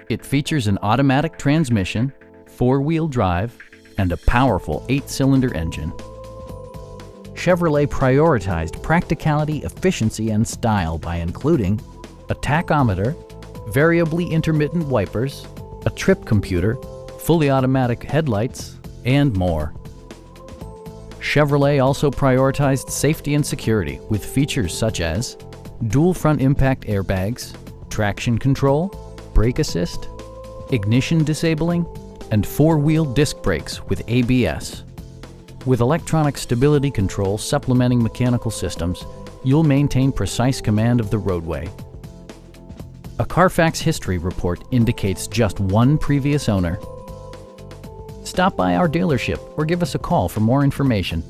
It features an automatic transmission, four-wheel drive, and a powerful 8-cylinder engine. Chevrolet prioritized practicality, efficiency, and style by including a tachometer, variably intermittent wipers, a trip computer, fully automatic headlights, and more. Chevrolet also prioritized safety and security with features such as dual front impact airbags, traction control, brake assist, ignition disabling, and four-wheel disc brakes with ABS. With electronic stability control supplementing mechanical systems, you'll maintain precise command of the roadway. A Carfax history report indicates just one previous owner. Stop by our dealership or give us a call for more information.